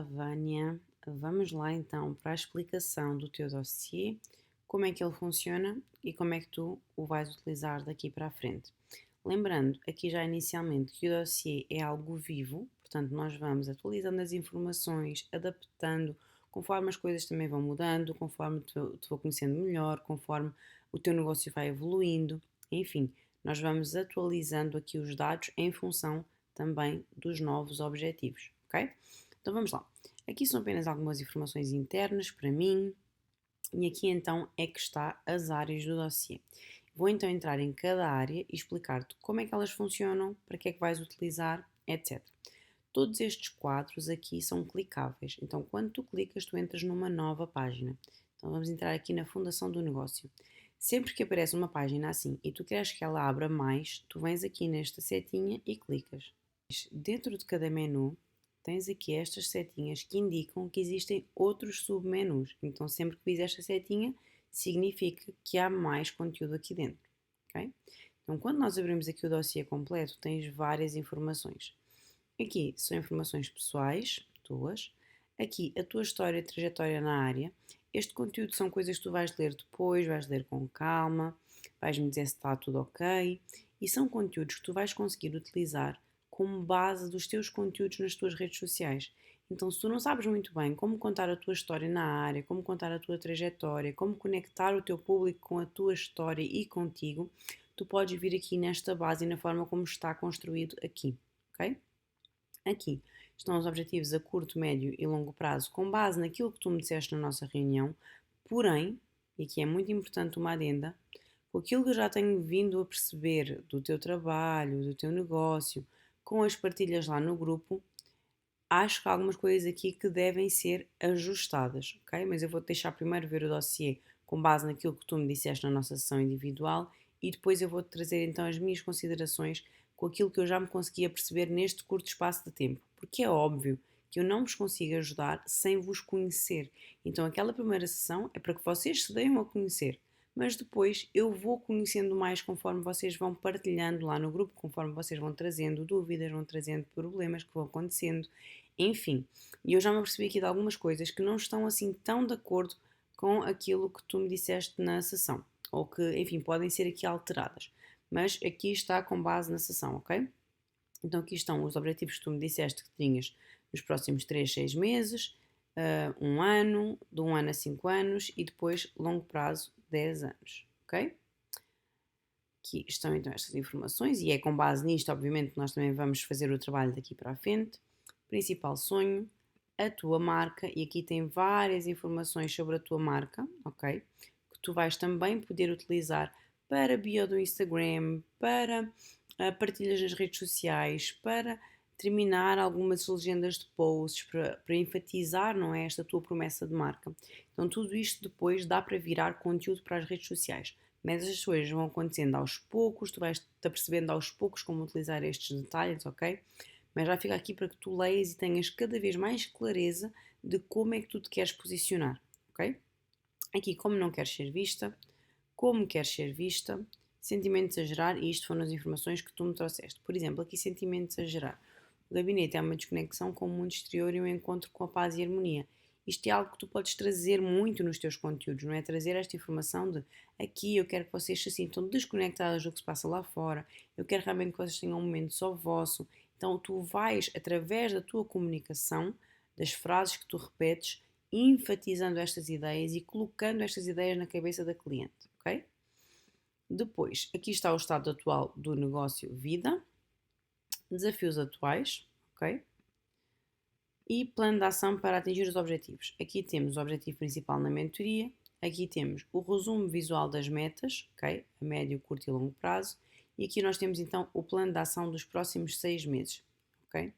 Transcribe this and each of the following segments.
Vânia, vamos lá então para a explicação do teu dossiê, como é que ele funciona e como é que tu o vais utilizar daqui para a frente. Lembrando aqui já inicialmente que o dossiê é algo vivo, portanto nós vamos atualizando as informações, adaptando, conforme as coisas também vão mudando, conforme te vou conhecendo melhor, conforme o teu negócio vai evoluindo, enfim, nós vamos atualizando aqui os dados em função também dos novos objetivos, ok? Então vamos lá. Aqui são apenas algumas informações internas para mim e aqui então é que está as áreas do dossiê. Vou então entrar em cada área e explicar-te como é que elas funcionam, para que é que vais utilizar, etc. Todos estes quadros aqui são clicáveis, então quando tu clicas tu entras numa nova página. Então vamos entrar aqui na fundação do negócio. Sempre que aparece uma página assim e tu queres que ela abra mais, tu vens aqui nesta setinha e clicas. Dentro de cada menu tens aqui estas setinhas que indicam que existem outros submenus. Então, sempre que vis esta setinha, significa que há mais conteúdo aqui dentro. Okay? Então, quando nós abrimos aqui o dossiê completo, tens várias informações. Aqui são informações pessoais, tuas. Aqui a tua história e trajetória na área. Este conteúdo são coisas que tu vais ler depois, vais ler com calma, vais-me dizer se está tudo ok. E são conteúdos que tu vais conseguir utilizar como base dos teus conteúdos nas tuas redes sociais. Então, se tu não sabes muito bem como contar a tua história na área, como contar a tua trajetória, como conectar o teu público com a tua história e contigo, tu podes vir aqui nesta base e na forma como está construído aqui, ok? Aqui estão os objetivos a curto, médio e longo prazo com base naquilo que tu me disseste na nossa reunião, porém, e aqui é muito importante uma adenda, com aquilo que eu já tenho vindo a perceber do teu trabalho, do teu negócio, com as partilhas lá no grupo, acho que há algumas coisas aqui que devem ser ajustadas, ok? Mas eu vou-te deixar primeiro ver o dossiê com base naquilo que tu me disseste na nossa sessão individual e depois eu vou-te trazer então as minhas considerações com aquilo que eu já me conseguia perceber neste curto espaço de tempo. Porque é óbvio que eu não vos consigo ajudar sem vos conhecer. Então aquela primeira sessão é para que vocês se deem a conhecer. Mas depois eu vou conhecendo mais conforme vocês vão partilhando lá no grupo, conforme vocês vão trazendo dúvidas, vão trazendo problemas que vão acontecendo, enfim. E eu já me apercebi aqui de algumas coisas que não estão assim tão de acordo com aquilo que tu me disseste na sessão, ou que, enfim, podem ser aqui alteradas. Mas aqui está com base na sessão, ok? Então aqui estão os objetivos que tu me disseste que tinhas nos próximos 3, 6 meses, um ano, de um ano a 5 anos e depois longo prazo 10 anos, ok? Aqui estão então estas informações e é com base nisto, obviamente, que nós também vamos fazer o trabalho daqui para a frente. Principal sonho, a tua marca, e aqui tem várias informações sobre a tua marca, ok? Que tu vais também poder utilizar para bio do Instagram, para partilhas nas redes sociais, para terminar algumas legendas de posts, para enfatizar, não é, esta tua promessa de marca. Então tudo isto depois dá para virar conteúdo para as redes sociais. Mas as coisas vão acontecendo aos poucos, tu vais-te apercebendo aos poucos como utilizar estes detalhes, ok? Mas já fica aqui para que tu leias e tenhas cada vez mais clareza de como é que tu te queres posicionar, ok? Aqui, como não queres ser vista, como queres ser vista, sentimentos a gerar, e isto foram as informações que tu me trouxeste. Por exemplo, aqui sentimentos a gerar. O gabinete é uma desconexão com o mundo exterior e um encontro com a paz e harmonia. Isto é algo que tu podes trazer muito nos teus conteúdos, não é? Trazer esta informação de aqui eu quero que vocês se sintam desconectados do que se passa lá fora, eu quero realmente que vocês tenham um momento só vosso. Então tu vais, através da tua comunicação, das frases que tu repetes, enfatizando estas ideias e colocando estas ideias na cabeça da cliente, ok? Depois, aqui está o estado atual do negócio vida, desafios atuais, ok? E plano de ação para atingir os objetivos. Aqui temos o objetivo principal na mentoria, aqui temos o resumo visual das metas, ok? A médio, curto e longo prazo, e aqui nós temos então o plano de ação dos próximos 6 meses, ok?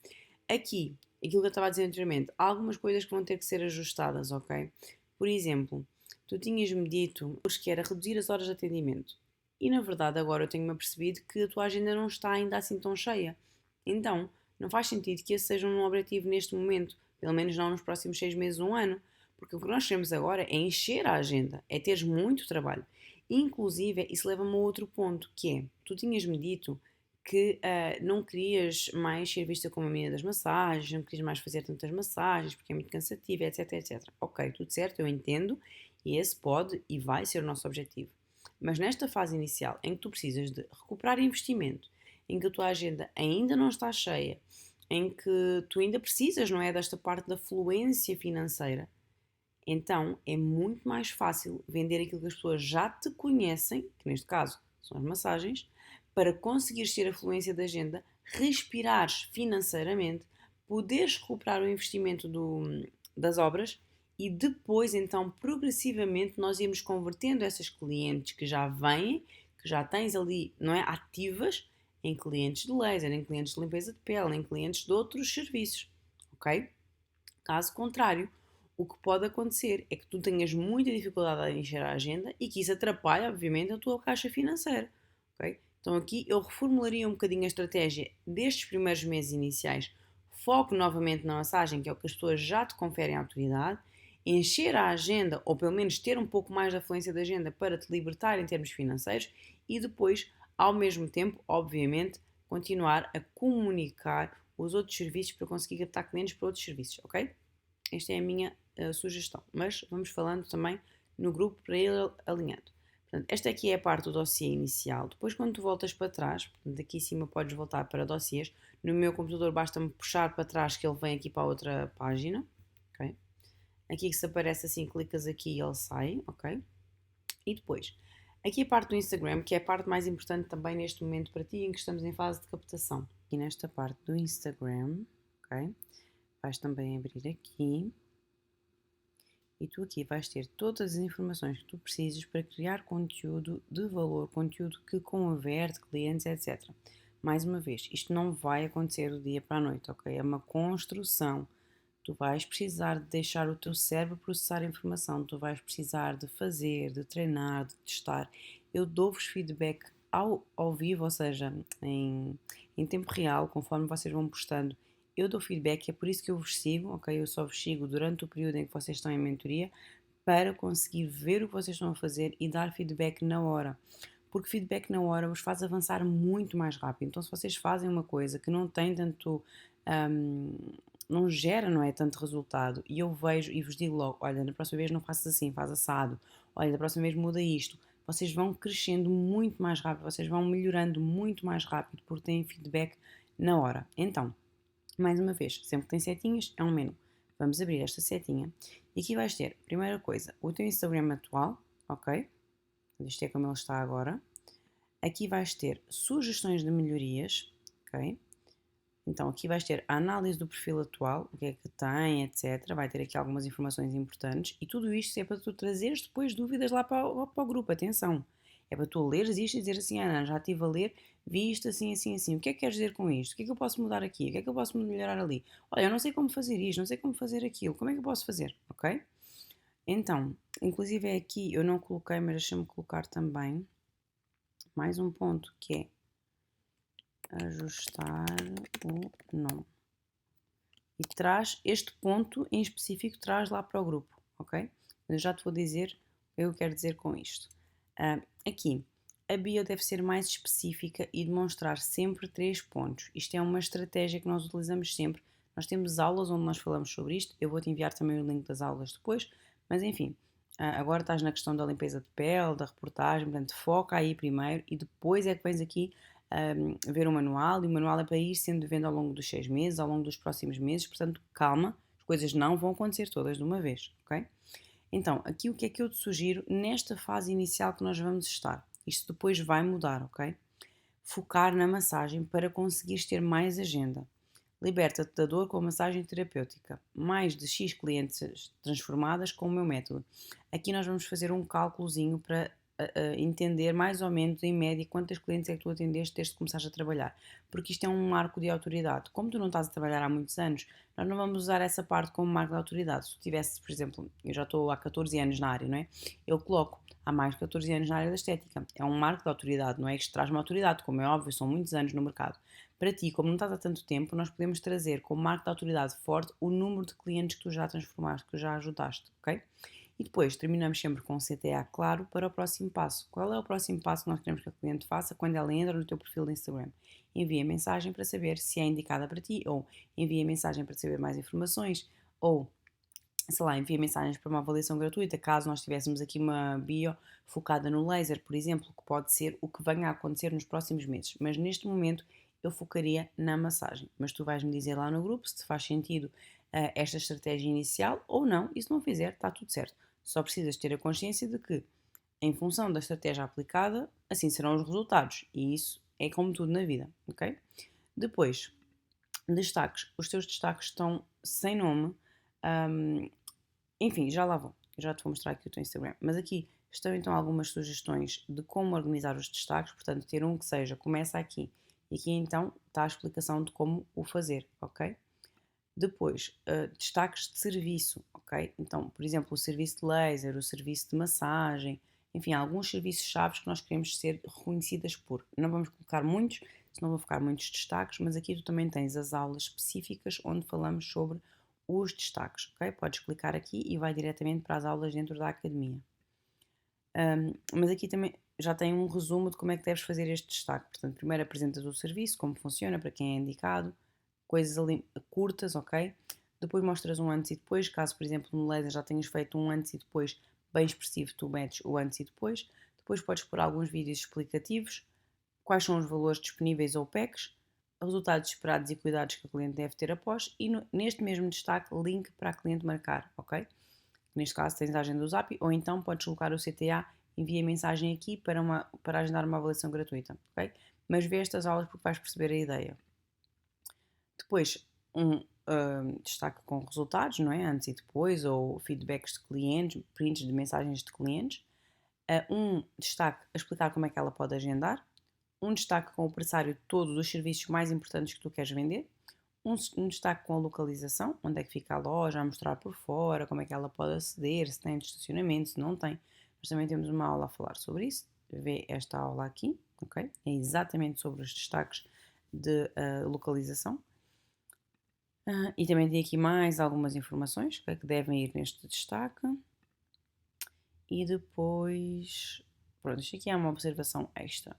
Aqui, aquilo que eu estava a dizer anteriormente, há algumas coisas que vão ter que ser ajustadas, ok? Por exemplo, tu tinhas-me dito que era reduzir as horas de atendimento. E na verdade agora eu tenho-me apercebido que a tua agenda não está ainda assim tão cheia. Então, não faz sentido que esse seja um objetivo neste momento, pelo menos não nos próximos 6 meses, um ano, porque o que nós queremos agora é encher a agenda, é teres muito trabalho. Inclusive, isso leva-me a outro ponto, que é, tu tinhas-me dito que não querias mais ser vista como a menina das massagens, não querias mais fazer tantas massagens porque é muito cansativo, etc, etc. Ok, tudo certo, eu entendo, e esse pode e vai ser o nosso objetivo. Mas nesta fase inicial, em que tu precisas de recuperar investimento, em que a tua agenda ainda não está cheia, em que tu ainda precisas, não é, desta parte da fluência financeira, então é muito mais fácil vender aquilo que as pessoas já te conhecem, que neste caso são as massagens, para conseguires ter a fluência da agenda, respirares financeiramente, poderes recuperar o investimento das obras e depois, então, progressivamente, nós irmos convertendo essas clientes que já vêm, que já tens ali, não é, ativas, em clientes de laser, em clientes de limpeza de pele, em clientes de outros serviços, ok? Caso contrário, o que pode acontecer é que tu tenhas muita dificuldade em encher a agenda e que isso atrapalhe, obviamente, a tua caixa financeira. Ok? Então aqui eu reformularia um bocadinho a estratégia destes primeiros meses iniciais. Foco novamente na massagem, que é o que as pessoas já te conferem autoridade. Encher a agenda, ou pelo menos ter um pouco mais de afluência da agenda para te libertar em termos financeiros e depois, ao mesmo tempo, obviamente, continuar a comunicar os outros serviços para conseguir captar clientes para outros serviços, ok? Esta é a minha sugestão, mas vamos falando também no grupo para ir alinhando. Portanto, esta aqui é a parte do dossiê inicial. Depois, quando tu voltas para trás, portanto, aqui em cima podes voltar para dossiês. No meu computador basta-me puxar para trás que ele vem aqui para a outra página. Okay? Aqui que se aparece assim, clicas aqui e ele sai. Ok? E depois, aqui a parte do Instagram, que é a parte mais importante também neste momento para ti, em que estamos em fase de captação. E nesta parte do Instagram, ok? Vais também abrir aqui e tu aqui vais ter todas as informações que tu precisas para criar conteúdo de valor, conteúdo que converte clientes, etc. Mais uma vez, isto não vai acontecer do dia para a noite, ok? É uma construção. Tu vais precisar de deixar o teu cérebro processar a informação, tu vais precisar de fazer, de treinar, de testar. Eu dou-vos feedback ao vivo, ou seja, em tempo real, conforme vocês vão postando. Eu dou feedback, é por isso que eu vos sigo, ok? Eu só vos sigo durante o período em que vocês estão em mentoria para conseguir ver o que vocês estão a fazer e dar feedback na hora. Porque feedback na hora vos faz avançar muito mais rápido. Então, se vocês fazem uma coisa que não tem tanto. Não gera, não é, tanto resultado, e eu vejo e vos digo logo: olha, na próxima vez não faças assim, faz assado, olha, na próxima vez muda isto. Vocês vão crescendo muito mais rápido, vocês vão melhorando muito mais rápido porque têm feedback na hora. Então, mais uma vez, sempre que tem setinhas, é um menu. Vamos abrir esta setinha e aqui vais ter, primeira coisa, o teu Instagram atual, ok? Isto é como ele está agora. Aqui vais ter sugestões de melhorias, ok? Então aqui vais ter a análise do perfil atual, o que é que tem, etc. Vai ter aqui algumas informações importantes e tudo isto é para tu trazeres depois dúvidas lá para o grupo, atenção. É para tu leres isto e dizer assim: Ana, já estive a ler, vi isto assim, assim, assim. O que é que queres dizer com isto? O que é que eu posso mudar aqui? O que é que eu posso melhorar ali? Olha, eu não sei como fazer isto, não sei como fazer aquilo. Como é que eu posso fazer? Ok? Então, inclusive é aqui, eu não coloquei, mas deixa-me colocar também mais um ponto que é ajustar o nome. E traz este ponto em específico, traz lá para o grupo, ok? Eu já te vou dizer o que eu quero dizer com isto. Aqui, a bio deve ser mais específica e demonstrar sempre 3 pontos. Isto é uma estratégia que nós utilizamos sempre. Nós temos aulas onde nós falamos sobre isto. Eu vou-te enviar também o link das aulas depois. Mas enfim, agora estás na questão da limpeza de pele, da reportagem. Portanto, foca aí primeiro e depois é que vens aqui ver o manual. E o manual é para ir sendo vendo ao longo dos 6 meses, ao longo dos próximos meses. Portanto, calma. As coisas não vão acontecer todas de uma vez, ok? Então, aqui o que é que eu te sugiro nesta fase inicial que nós vamos estar? Isto depois vai mudar, ok? Focar na massagem para conseguires ter mais agenda. Liberta-te da dor com a massagem terapêutica. Mais de X clientes transformadas com o meu método. Aqui nós vamos fazer um cálculozinho para entender mais ou menos em média quantas clientes é que tu atendeste desde que começaste a trabalhar. Porque isto é um marco de autoridade. Como tu não estás a trabalhar há muitos anos, nós não vamos usar essa parte como marco de autoridade. Se tu tivesse, por exemplo, eu já estou há 14 anos na área, não é? Eu coloco há mais de 14 anos na área da estética. É um marco de autoridade, não é? Isto traz uma autoridade, como é óbvio, são muitos anos no mercado. Para ti, como não estás há tanto tempo, nós podemos trazer como marco de autoridade forte o número de clientes que tu já transformaste, que tu já ajudaste, ok? E depois terminamos sempre com um CTA claro para o próximo passo. Qual é o próximo passo que nós queremos que a cliente faça quando ela entra no teu perfil de Instagram? Envia mensagem para saber se é indicada para ti, ou envia mensagem para saber mais informações, ou sei lá, envia mensagens para uma avaliação gratuita, caso nós tivéssemos aqui uma bio focada no laser, por exemplo, que pode ser o que venha a acontecer nos próximos meses. Mas neste momento eu focaria na massagem. Mas tu vais-me dizer lá no grupo se te faz sentido esta estratégia inicial ou não, e se não fizer, está tudo certo. Só precisas ter a consciência de que, em função da estratégia aplicada, assim serão os resultados. E isso é como tudo na vida, ok? Depois, destaques. Os teus destaques estão sem nome. hum, Enfim, já lá vou. Já te vou mostrar aqui o teu Instagram. Mas aqui estão então algumas sugestões de como organizar os destaques. Portanto, ter um que seja, começa aqui. E aqui então está a explicação de como o fazer, ok? Depois, destaques de serviço, ok? Então, por exemplo, o serviço de laser, o serviço de massagem, enfim, alguns serviços chaves que nós queremos ser reconhecidas por. Não vamos colocar muitos, senão vão ficar muitos destaques, mas aqui tu também tens as aulas específicas onde falamos sobre os destaques, ok? Podes clicar aqui e vai diretamente para as aulas dentro da academia. Mas aqui também já tem um resumo de como é que deves fazer este destaque. Portanto, primeiro apresentas o serviço, como funciona, para quem é indicado, coisas ali curtas, ok? Depois mostras um antes e depois, caso por exemplo no laser já tenhas feito um antes e depois bem expressivo, tu metes o antes e depois. Depois podes pôr alguns vídeos explicativos, quais são os valores disponíveis ou PECs, resultados esperados e cuidados que o cliente deve ter após e neste mesmo destaque, link para a cliente marcar, ok? Neste caso tens a agenda do Zap ou então podes colocar o CTA, envia mensagem aqui para agendar uma avaliação gratuita, ok? Mas vê estas aulas porque vais perceber a ideia. Depois, um destaque com resultados, não é? Antes e depois, ou feedbacks de clientes, prints de mensagens de clientes. Um destaque a explicar como é que ela pode agendar. Um destaque com o pressário todo dos serviços mais importantes que tu queres vender. Um destaque com a localização, onde é que fica a loja, a mostrar por fora, como é que ela pode aceder, se tem de estacionamento, se não tem. Mas também temos uma aula a falar sobre isso. Vê esta aula aqui, ok? É exatamente sobre os destaques de localização. E também tem aqui mais algumas informações que devem ir neste destaque. E depois, pronto, isto aqui é uma observação extra.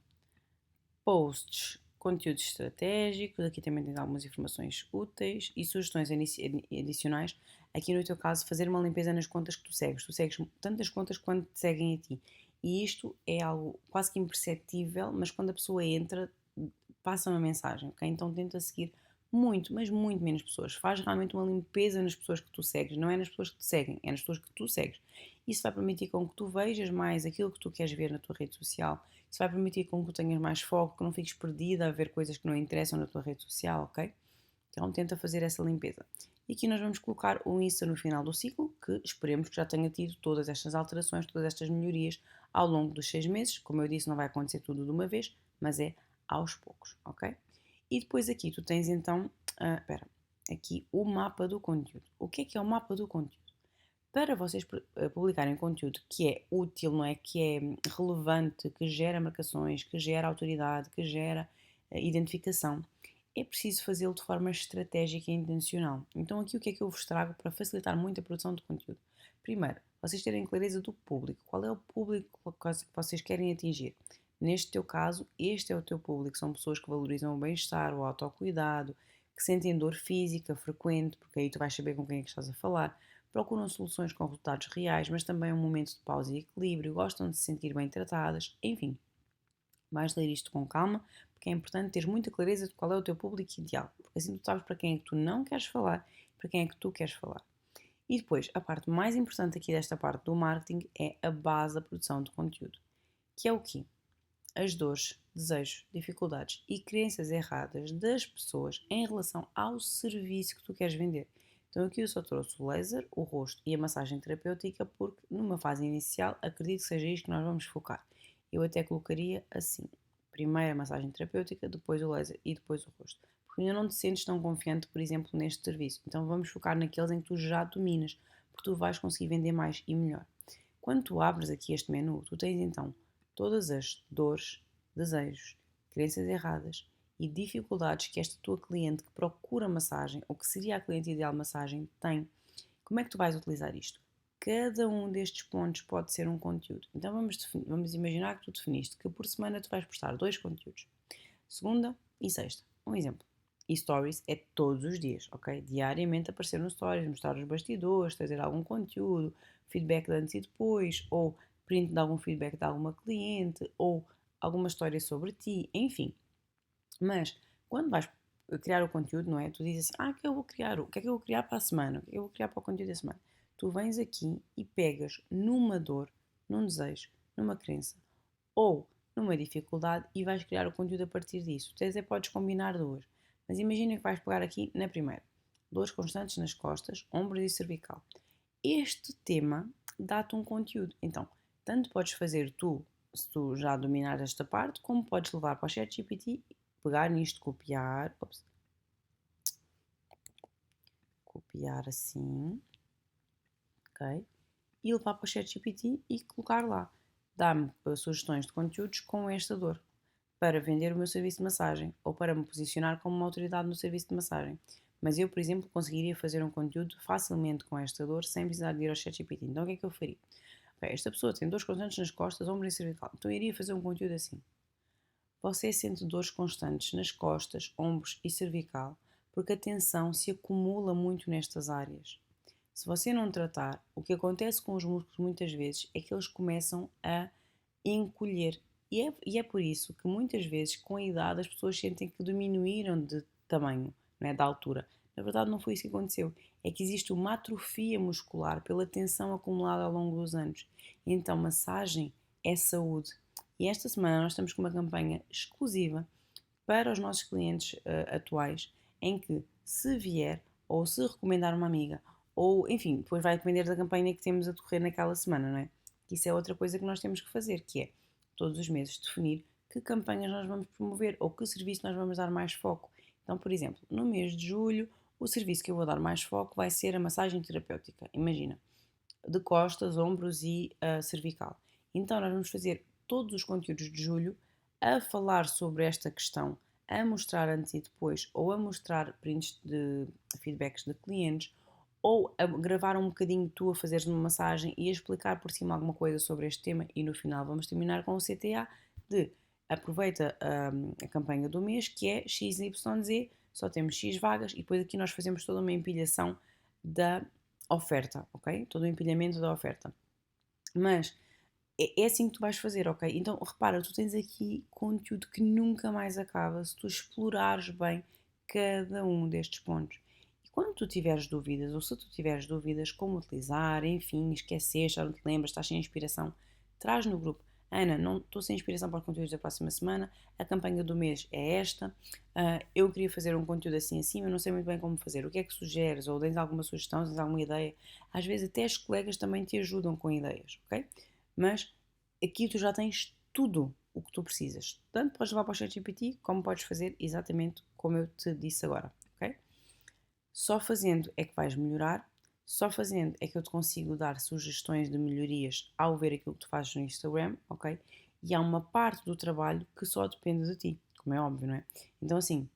Posts, conteúdos estratégicos, aqui também tem algumas informações úteis e sugestões adicionais. Aqui no teu caso, fazer uma limpeza nas contas que tu segues. Tu segues tantas contas quanto te seguem a ti. E isto é algo quase que imperceptível, mas quando a pessoa entra, passa uma mensagem, ok? Então tenta seguir muito, mas muito menos pessoas. Faz realmente uma limpeza nas pessoas que tu segues, não é nas pessoas que te seguem, é nas pessoas que tu segues. Isso vai permitir com que tu vejas mais aquilo que tu queres ver na tua rede social. Isso vai permitir com que tu tenhas mais foco, que não fiques perdida a ver coisas que não interessam na tua rede social, ok? Então tenta fazer essa limpeza. E aqui nós vamos colocar o Insta no final do ciclo, que esperemos que já tenha tido todas estas alterações, todas estas melhorias ao longo dos 6 meses. Como eu disse, não vai acontecer tudo de uma vez, mas é aos poucos, ok? E depois aqui tu tens então, aqui o mapa do conteúdo. O que é o mapa do conteúdo? Para vocês publicarem conteúdo que é útil, não é? Que é relevante, que gera marcações, que gera autoridade, que gera identificação, é preciso fazê-lo de forma estratégica e intencional. Então aqui o que é que eu vos trago para facilitar muito a produção de conteúdo? Primeiro, vocês terem clareza do público. Qual é o público que vocês querem atingir? Neste teu caso, este é o teu público. São pessoas que valorizam o bem-estar, o autocuidado, que sentem dor física frequente, porque aí tu vais saber com quem é que estás a falar. Procuram soluções com resultados reais, mas também um momento de pausa e equilíbrio, gostam de se sentir bem tratadas, enfim. Vais ler isto com calma, porque é importante ter muita clareza de qual é o teu público ideal, porque assim tu sabes para quem é que tu não queres falar e para quem é que tu queres falar. E depois, a parte mais importante aqui desta parte do marketing é a base da produção de conteúdo, que é o quê? As dores, desejos, dificuldades e crenças erradas das pessoas em relação ao serviço que tu queres vender. Então aqui eu só trouxe o laser, o rosto e a massagem terapêutica porque numa fase inicial acredito que seja isto que nós vamos focar. Eu até colocaria assim, primeiro a massagem terapêutica, depois o laser e depois o rosto. Porque ainda não te sentes tão confiante, por exemplo, neste serviço. Então vamos focar naqueles em que tu já dominas, porque tu vais conseguir vender mais e melhor. Quando tu abres aqui este menu, tu tens então todas as dores, desejos, crenças erradas e dificuldades que esta tua cliente que procura massagem ou que seria a cliente ideal massagem tem. Como é que tu vais utilizar isto? cada um destes pontos pode ser um conteúdo. Então vamos imaginar que tu definiste que por semana tu vais postar 2 conteúdos, segunda e sexta. Um exemplo. E stories é todos os dias, ok? Diariamente aparecer nos stories, mostrar os bastidores, trazer algum conteúdo, feedback de antes e depois, ou print de algum feedback de alguma cliente, ou alguma história sobre ti, enfim. Mas quando vais criar o conteúdo, não é? Tu dizes assim, o que eu vou criar? O que é que eu vou criar para a semana? O que é que eu vou criar para o conteúdo da semana? Tu vens aqui e pegas numa dor, num desejo, numa crença ou numa dificuldade e vais criar o conteúdo a partir disso. Tu até podes combinar duas. Mas imagina que vais pegar aqui na primeira. Dores constantes nas costas, ombros e cervical. Este tema dá-te um conteúdo. Então, tanto podes fazer tu, se tu já dominares esta parte, como podes levar para o ChatGPT, pegar nisto, copiar assim, ok? E levar para o ChatGPT e colocar lá. Dá-me sugestões de conteúdos com esta dor para vender o meu serviço de massagem ou para me posicionar como uma autoridade no serviço de massagem. Mas eu, por exemplo, conseguiria fazer um conteúdo facilmente com esta dor sem precisar de ir ao ChatGPT. Então o que é que eu faria? Bem, esta pessoa tem dores constantes nas costas, ombro e cervical. Então eu iria fazer um conteúdo assim. Você sente dores constantes nas costas, ombros e cervical porque a tensão se acumula muito nestas áreas. Se você não tratar, o que acontece com os músculos muitas vezes é que eles começam a encolher. E é por isso que muitas vezes, com a idade, as pessoas sentem que diminuíram de tamanho, não é? Da altura. Na verdade, não foi isso que aconteceu. É que existe uma atrofia muscular pela tensão acumulada ao longo dos anos. Então, massagem é saúde. E esta semana nós estamos com uma campanha exclusiva para os nossos clientes atuais, em que se vier ou se recomendar uma amiga, ou enfim, depois vai depender da campanha que temos a decorrer naquela semana, não é? Isso é outra coisa que nós temos que fazer, que é todos os meses definir que campanhas nós vamos promover ou que serviço nós vamos dar mais foco. Então, por exemplo, no mês de julho, o serviço que eu vou dar mais foco vai ser a massagem terapêutica. Imagina, de costas, ombros e cervical. Então, nós vamos fazer todos os conteúdos de julho a falar sobre esta questão, a mostrar antes e depois, ou a mostrar prints de feedbacks de clientes, ou a gravar um bocadinho tu a fazeres uma massagem e a explicar por cima alguma coisa sobre este tema. E no final vamos terminar com o CTA de aproveita a campanha do mês, que é XYZ, só temos X vagas, e depois aqui nós fazemos toda uma empilhação da oferta, ok? Todo o empilhamento da oferta. Mas é assim que tu vais fazer, ok? Então repara, tu tens aqui conteúdo que nunca mais acaba se tu explorares bem cada um destes pontos. E quando tu tiveres dúvidas, ou se tu tiveres dúvidas como utilizar, enfim, esqueces, já não te lembras, estás sem inspiração, traz no grupo. Ana, não estou sem inspiração para os conteúdos da próxima semana, a campanha do mês é esta, eu queria fazer um conteúdo assim assim, mas não sei muito bem como fazer. O que é que sugeres? Ou tens alguma sugestão, tens alguma ideia? Às vezes até as colegas também te ajudam com ideias, ok? Mas aqui tu já tens tudo o que tu precisas. Tanto podes levar para o ChatGPT, como podes fazer exatamente como eu te disse agora, ok? Só fazendo é que vais melhorar, só fazendo é que eu te consigo dar sugestões de melhorias ao ver aquilo que tu fazes no Instagram, ok? E há uma parte do trabalho que só depende de ti, como é óbvio, não é? Então, assim,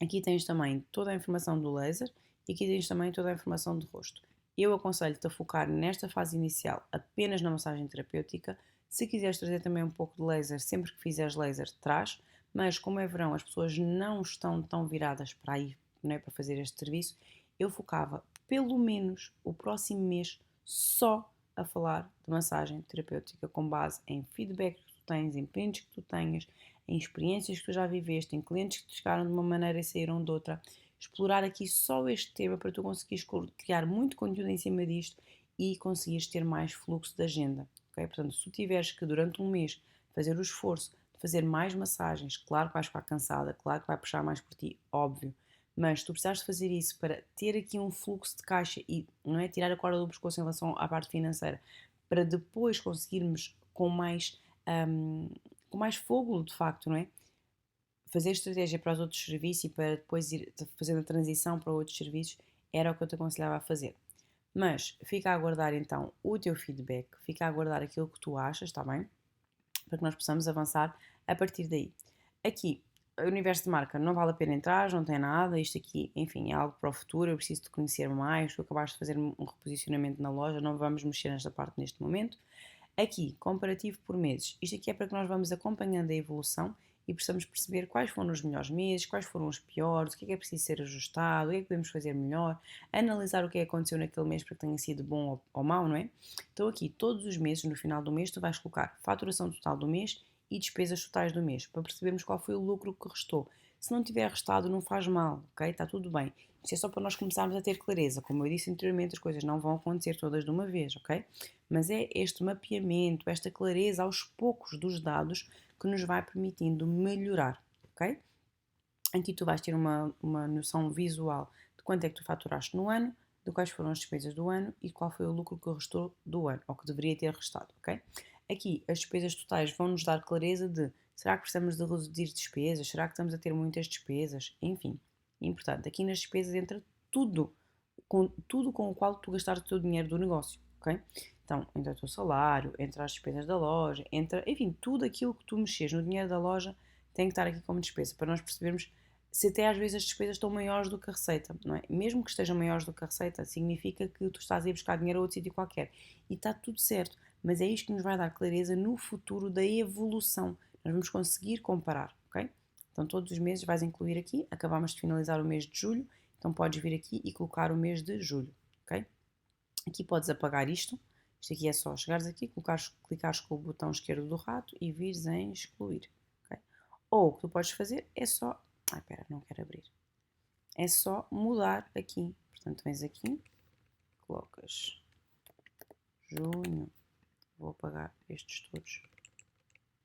aqui tens também toda a informação do laser e aqui tens também toda a informação do rosto. Eu aconselho-te a focar nesta fase inicial apenas na massagem terapêutica. Se quiseres trazer também um pouco de laser, sempre que fizeres laser, traz. Mas como é verão, as pessoas não estão tão viradas para aí, não é, para fazer este serviço. Eu focava pelo menos o próximo mês só a falar de massagem terapêutica com base em feedback que tu tens, em prints que tu tenhas, em experiências que tu já viveste, em clientes que te chegaram de uma maneira e saíram de outra. Explorar aqui só este tema para tu conseguires criar muito conteúdo em cima disto e conseguires ter mais fluxo de agenda. Okay? Portanto, se tu tiveres que durante um mês fazer o esforço de fazer mais massagens, claro que vais ficar cansada, claro que vai puxar mais por ti, óbvio. Mas tu precisares de fazer isso para ter aqui um fluxo de caixa e não é tirar a corda do pescoço em relação à parte financeira, para depois conseguirmos com mais fogo, de facto, não é? Fazer estratégia para os outros serviços e para depois ir fazendo a transição para outros serviços era o que eu te aconselhava a fazer. Mas fica a aguardar então o teu feedback, fica a aguardar aquilo que tu achas, está bem? Para que nós possamos avançar a partir daí. Aqui, universo de marca, não vale a pena entrar, não tem nada, isto aqui, enfim, é algo para o futuro, eu preciso de conhecer mais, tu acabaste de fazer um reposicionamento na loja, não vamos mexer nesta parte neste momento. Aqui, comparativo por meses, isto aqui é para que nós vamos acompanhando a evolução e possamos perceber quais foram os melhores meses, quais foram os piores, o que é preciso ser ajustado, o que é que podemos fazer melhor, analisar o que é que aconteceu naquele mês para que tenha sido bom ou mau, não é? Então aqui, todos os meses, no final do mês, tu vais colocar faturação total do mês e despesas totais do mês, para percebermos qual foi o lucro que restou. Se não tiver restado, não faz mal, ok? Está tudo bem. Isto é só para nós começarmos a ter clareza. Como eu disse anteriormente, as coisas não vão acontecer todas de uma vez, ok? Mas é este mapeamento, esta clareza aos poucos dos dados que nos vai permitindo melhorar, ok? Aqui tu vais ter uma noção visual de quanto é que tu faturaste no ano, de quais foram as despesas do ano e qual foi o lucro que restou do ano, ou que deveria ter restado, ok? Aqui as despesas totais vão nos dar clareza de será que precisamos de reduzir despesas, será que estamos a ter muitas despesas, enfim. Importante, aqui nas despesas entra tudo com o qual tu gastaste o teu dinheiro do negócio, ok? Então, entra o teu salário, entra as despesas da loja, entra, enfim, tudo aquilo que tu mexes no dinheiro da loja tem que estar aqui como despesa, para nós percebermos se até às vezes as despesas estão maiores do que a receita, não é? Mesmo que estejam maiores do que a receita, significa que tu estás a ir buscar dinheiro a outro sítio qualquer. E está tudo certo, mas é isto que nos vai dar clareza no futuro da evolução. Nós vamos conseguir comparar, ok? Então todos os meses vais incluir aqui, acabamos de finalizar o mês de julho, então podes vir aqui e colocar o mês de julho, ok? Aqui podes apagar isto. Isto aqui é só chegares aqui, clicares com o botão esquerdo do rato e vires em excluir. Okay? Ou o que tu podes fazer é só. Ai, espera, não quero abrir. É só mudar aqui. Portanto, vens aqui, colocas junho. Vou apagar estes todos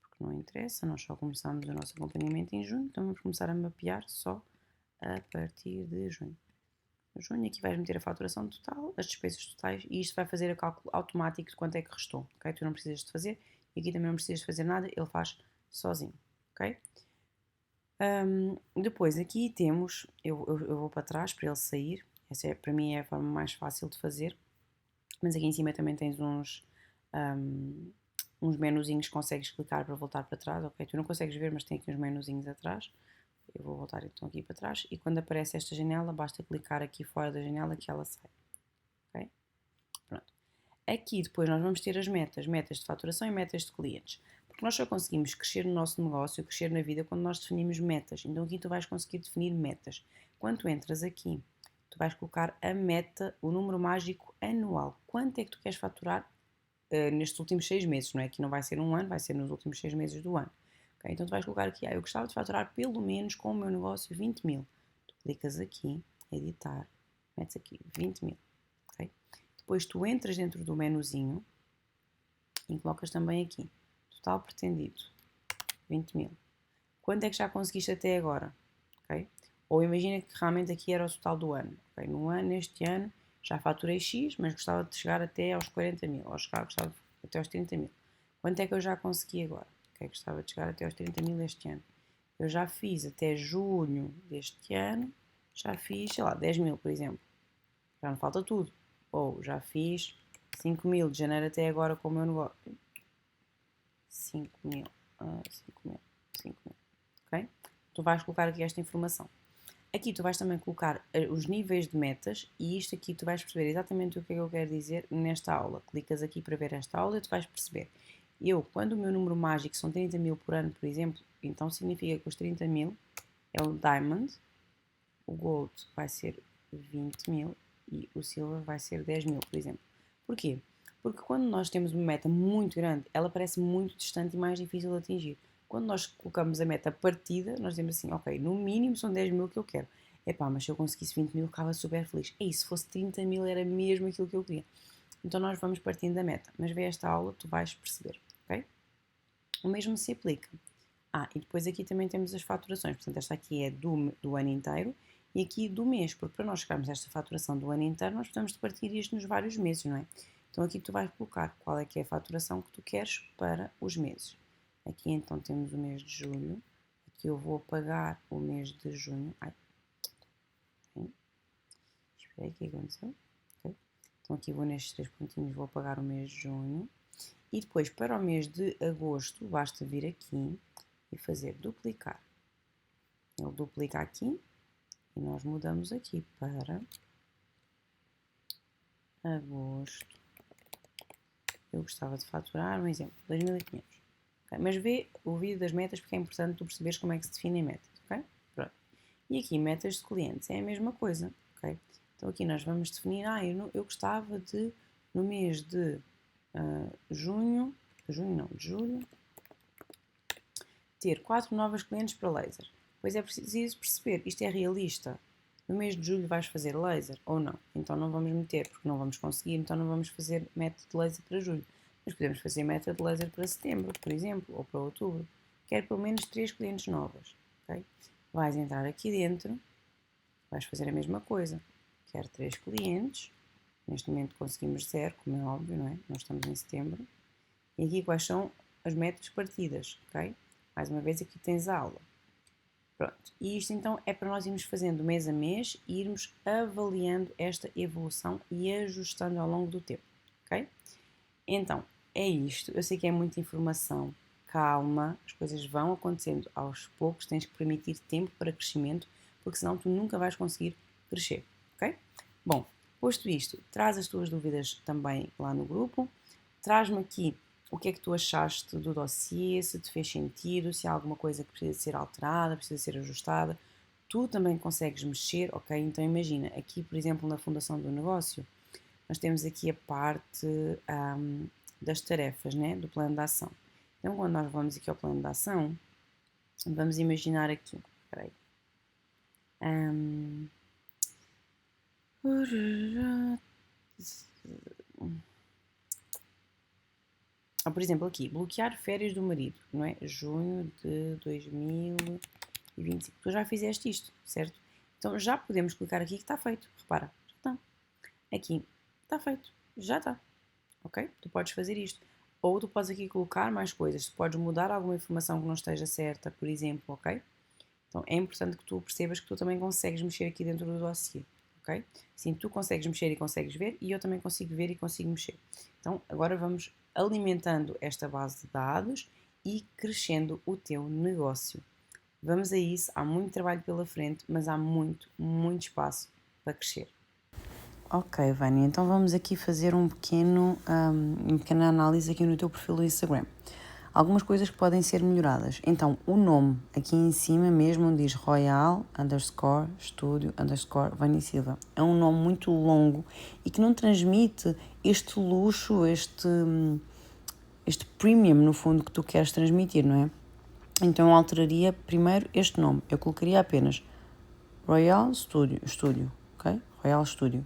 porque não interessa. Nós só começamos o nosso acompanhamento em junho, então vamos começar a mapear só a partir de junho. Junho, aqui vais meter a faturação total, as despesas totais e isto vai fazer o cálculo automático de quanto é que restou, ok? Tu não precisas de fazer e aqui também não precisas de fazer nada, ele faz sozinho, ok? Depois aqui temos, eu vou para trás para ele sair, essa é, para mim é a forma mais fácil de fazer, mas aqui em cima também tens uns menuzinhos que consegues clicar para voltar para trás, ok? Tu não consegues ver, mas tem aqui uns menuzinhos atrás. Eu vou voltar então aqui para trás e quando aparece esta janela, basta clicar aqui fora da janela que ela sai. Ok? Pronto. Aqui depois nós vamos ter as metas de faturação e metas de clientes. Porque nós só conseguimos crescer no nosso negócio, crescer na vida, quando nós definimos metas. Então aqui tu vais conseguir definir metas. Quando tu entras aqui, tu vais colocar a meta, o número mágico anual. Quanto é que tu queres faturar nestes últimos 6 meses, não é? Aqui não vai ser um ano, vai ser nos últimos 6 meses do ano. Okay? Então tu vais colocar aqui, eu gostava de faturar pelo menos com o meu negócio 20 mil. Tu clicas aqui, editar, metes aqui 20 mil. Okay? Depois tu entras dentro do menuzinho e colocas também aqui, total pretendido, 20 mil. Quanto é que já conseguiste até agora? Okay? Ou imagina que realmente aqui era o total do ano. Okay? No ano, neste ano, já faturei X, mas gostava de chegar até aos 40 mil, ou gostava até aos 30 mil. Quanto é que eu já consegui agora? Okay? Gostava de chegar até aos 30 mil este ano. Eu já fiz até junho deste ano, já fiz, sei lá, 10 mil, por exemplo. Já não falta tudo. Ou já fiz 5 mil de janeiro até agora com o meu negócio. 5 mil, 5 mil, 5 mil. Ok? Tu vais colocar aqui esta informação. Aqui tu vais também colocar os níveis de metas e isto aqui tu vais perceber exatamente o que é que eu quero dizer nesta aula. Clicas aqui para ver esta aula e tu vais perceber. Quando o meu número mágico são 30 mil por ano, por exemplo, então significa que os 30 mil é o Diamond, o Gold vai ser 20 mil e o Silver vai ser 10 mil, por exemplo. Porquê? Porque quando nós temos uma meta muito grande, ela parece muito distante e mais difícil de atingir. Quando nós colocamos a meta partida, nós dizemos assim, ok, no mínimo são 10 mil que eu quero. Epá, mas se eu conseguisse 20 mil, ficava super feliz. E se fosse 30 mil, era mesmo aquilo que eu queria. Então nós vamos partindo da meta. Mas vê esta aula, tu vais perceber, ok? O mesmo se aplica. E depois aqui também temos as faturações. Portanto, esta aqui é do ano inteiro e aqui do mês, porque para nós chegarmos a esta faturação do ano inteiro, nós precisamos de partir isto nos vários meses, não é? Então aqui tu vais colocar qual é que é a faturação que tu queres para os meses. Aqui então temos o mês de julho. Aqui eu vou apagar o mês de junho. Espera aí, o que aconteceu? Okay. Então aqui vou nestes 3 pontinhos, vou apagar o mês de junho. E depois para o mês de agosto, basta vir aqui e fazer duplicar. Ele duplica aqui e nós mudamos aqui para agosto. Eu gostava de faturar, um exemplo, 2.500. Okay? Mas vê o vídeo das metas porque é importante tu perceberes como é que se definem metas. Okay? Pronto. E aqui, metas de clientes, é a mesma coisa. Okay? Então aqui nós vamos definir, eu gostava de, no mês de de julho, ter 4 novas clientes para laser. Pois é preciso perceber, isto é realista. No mês de julho vais fazer laser ou não? Então não vamos meter, porque não vamos conseguir, então não vamos fazer meta de laser para julho. Mas podemos fazer meta de laser para setembro, por exemplo, ou para outubro. Quero pelo menos 3 clientes novas. Okay? Vais entrar aqui dentro, vais fazer a mesma coisa. Quero 3 clientes. Neste momento conseguimos 0, como é óbvio, não é? Nós estamos em setembro. E aqui quais são as metas partidas, ok? Mais uma vez aqui tens a aula. Pronto. E isto então é para nós irmos fazendo mês a mês e irmos avaliando esta evolução e ajustando ao longo do tempo, ok? Então, é isto. Eu sei que é muita informação. Calma, as coisas vão acontecendo aos poucos, tens que permitir tempo para crescimento, porque senão tu nunca vais conseguir crescer, ok? Bom, posto isto, traz as tuas dúvidas também lá no grupo, traz-me aqui o que é que tu achaste do dossiê, se te fez sentido, se há alguma coisa que precisa ser alterada, precisa ser ajustada. Tu também consegues mexer, ok? Então imagina, aqui por exemplo na fundação do negócio, nós temos aqui a parte das tarefas, né? Do plano de ação. Então quando nós vamos aqui ao plano de ação, vamos imaginar aqui, espera aí. Por exemplo, aqui, bloquear férias do marido, não é? Junho de 2025. Tu já fizeste isto, certo? Então já podemos clicar aqui que está feito. Repara, já está. Aqui, está feito. Já está. Ok? Tu podes fazer isto. Ou tu podes aqui colocar mais coisas. Tu podes mudar alguma informação que não esteja certa, por exemplo, ok? Então é importante que tu percebas que tu também consegues mexer aqui dentro do dossiê, ok? Sim, tu consegues mexer e consegues ver e eu também consigo ver e consigo mexer. Então agora vamos alimentando esta base de dados e crescendo o teu negócio. Vamos a isso, há muito trabalho pela frente, mas há muito, muito espaço para crescer. Ok, Vânia, então vamos aqui fazer uma pequena análise aqui no teu perfil do Instagram. Algumas coisas que podem ser melhoradas. Então, o nome, aqui em cima mesmo, onde diz Royal_Studio_Vânia Silva. É um nome muito longo e que não transmite este luxo, este premium, no fundo, que tu queres transmitir, não é? Então, eu alteraria primeiro este nome. Eu colocaria apenas Royal Studio, ok? Royal Studio.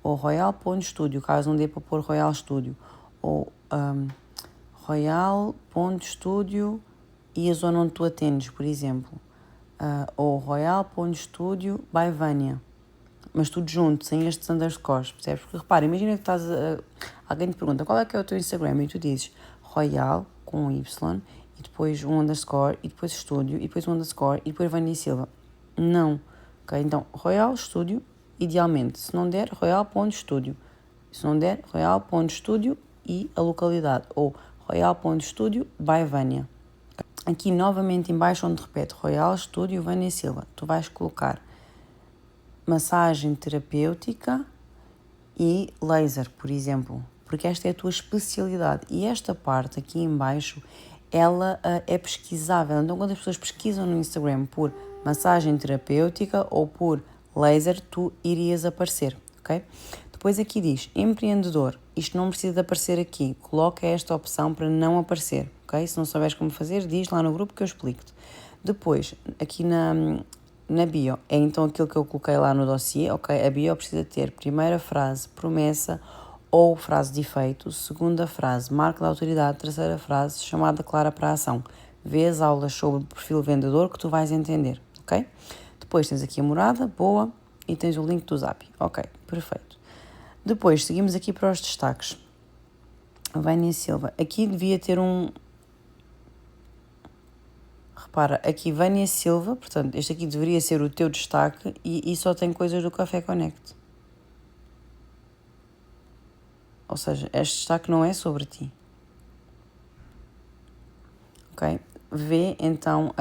Ou Royal.studio, caso não dê para pôr Royal Studio. Ou Royal.studio e a zona onde tu atendes, por exemplo. Ou Royal.studio by Vânia. Mas tudo junto, sem estes underscores, percebes? Porque repara, imagina que alguém te pergunta qual é que é o teu Instagram e tu dizes Royal com um Y e depois um underscore e depois Studio e depois um underscore e depois Vânia Silva. Não. Ok? Então, Royal Studio, idealmente. Se não der, Royal.studio. Se não der, Royal.studio e a localidade. Ou Royal.studio by Vânia. Aqui novamente em baixo onde repete Royal Studio Vânia Silva. Tu vais colocar massagem terapêutica e laser, por exemplo. Porque esta é a tua especialidade. E esta parte aqui em baixo, ela é pesquisável. Então quando as pessoas pesquisam no Instagram por massagem terapêutica ou por laser, tu irias aparecer, ok? Depois aqui diz empreendedor. Isto não precisa de aparecer aqui. Coloca esta opção para não aparecer, ok? Se não souberes como fazer, diz lá no grupo que eu explico-te. Depois, aqui na bio, é então aquilo que eu coloquei lá no dossiê, ok? A bio precisa ter primeira frase, promessa ou frase de efeito, segunda frase, marca da autoridade, terceira frase, chamada clara para a ação. Vê as aulas sobre o perfil vendedor que tu vais entender, ok? Depois tens aqui a morada, boa, e tens o link do Zap. Ok, perfeito. Depois seguimos aqui para os destaques. Vânia Silva, aqui devia ter Repara, aqui Vânia Silva, portanto, este aqui deveria ser o teu destaque e só tem coisas do Café Connect. Ou seja, este destaque não é sobre ti. Ok? Vê então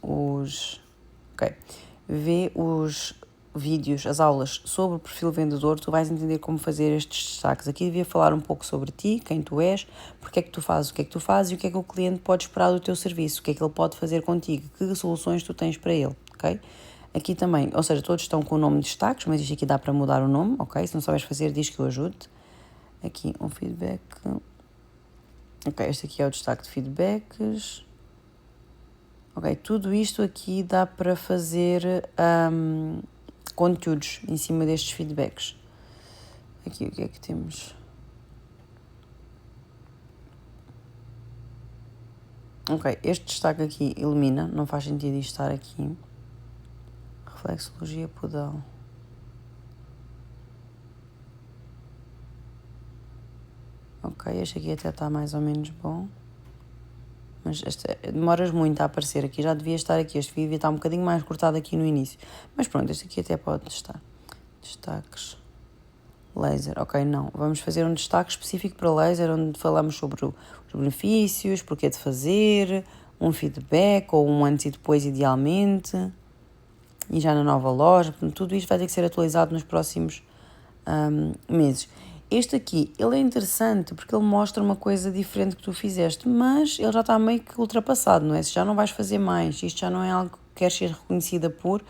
os ok? Vê os vídeos, as aulas sobre o perfil vendedor, tu vais entender como fazer estes destaques. Aqui devia falar um pouco sobre ti, quem tu és, porque é que tu fazes o que é que tu fazes e o que é que o cliente pode esperar do teu serviço, o que é que ele pode fazer contigo, que soluções tu tens para ele, ok? Aqui também, ou seja, todos estão com o nome de destaques, mas isto aqui dá para mudar o nome, ok? Se não sabes fazer, diz que eu ajude. Aqui um feedback. Ok, este aqui é o destaque de feedbacks. Ok, tudo isto aqui dá para fazer conteúdos em cima destes feedbacks. Aqui o que é que temos? Ok, este destaque aqui elimina, não faz sentido isto estar aqui. Reflexologia podal. Ok, este aqui até está mais ou menos bom. Mas demoras muito a aparecer aqui, já devia estar aqui, este vídeo está um bocadinho mais cortado aqui no início. Mas pronto, este aqui até pode estar. Destaques. Laser, ok, não. Vamos fazer um destaque específico para laser, onde falamos sobre os benefícios, porquê de fazer, um feedback, ou um antes e depois idealmente, e já na nova loja. Portanto, tudo isto vai ter que ser atualizado nos próximos meses. Este aqui, ele é interessante porque ele mostra uma coisa diferente que tu fizeste, mas ele já está meio que ultrapassado, não é? Se já não vais fazer mais, isto já não é algo que queres ser reconhecida por,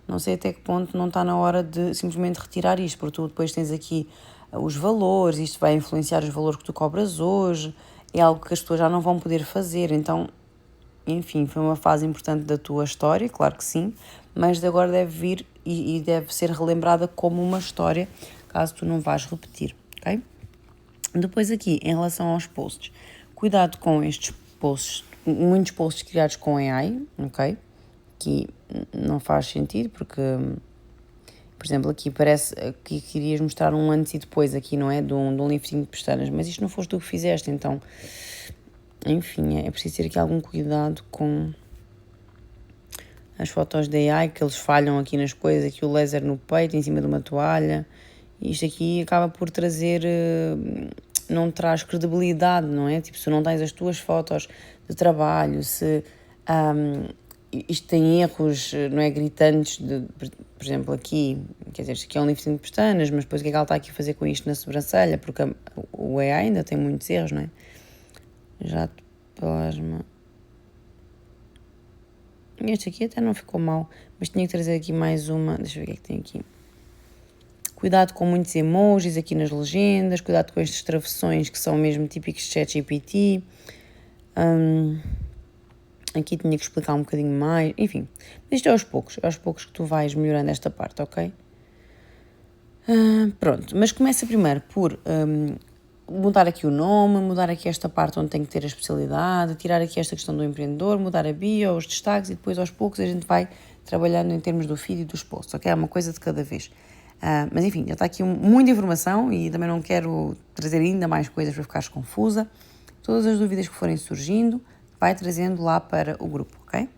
não sei até que ponto não está na hora de simplesmente retirar isto, porque tu depois tens aqui os valores, isto vai influenciar os valores que tu cobras hoje, é algo que as pessoas já não vão poder fazer, então, enfim, foi uma fase importante da tua história, claro que sim, mas de agora deve vir e deve ser relembrada como uma história, caso tu não vás repetir, ok? Depois aqui, em relação aos posts, cuidado com estes posts, muitos posts criados com AI, ok? Que não faz sentido, porque, por exemplo, aqui parece que querias mostrar um antes e depois aqui, não é? De um lifting de pestanas, mas isto não foste tu que fizeste, então, enfim, é preciso ter aqui algum cuidado com as fotos da AI, que eles falham aqui nas coisas, aqui o laser no peito, em cima de uma toalha. Isto aqui acaba por trazer, não traz credibilidade, não é? Tipo, se não tens as tuas fotos de trabalho, se isto tem erros, não é, gritantes, por exemplo, aqui, quer dizer, isto aqui é um lifting de pestanas, mas depois o que é que ela está aqui a fazer com isto na sobrancelha? Porque o AI ainda tem muitos erros, não é? Jato plasma. Este aqui até não ficou mal, mas tinha que trazer aqui mais uma, deixa eu ver o que é que tem aqui. Cuidado com muitos emojis aqui nas legendas, cuidado com estas travessões que são mesmo típicos de ChatGPT. Aqui tinha que explicar um bocadinho mais, enfim. Isto é aos poucos que tu vais melhorando esta parte, ok? Pronto, mas começa primeiro por mudar aqui o nome, mudar aqui esta parte onde tem que ter a especialidade, tirar aqui esta questão do empreendedor, mudar a bio, os destaques e depois aos poucos a gente vai trabalhando em termos do feed e dos posts, ok? É uma coisa de cada vez. Mas enfim, já está aqui muita informação e também não quero trazer ainda mais coisas para ficares confusa. Todas as dúvidas que forem surgindo, vai trazendo lá para o grupo, ok?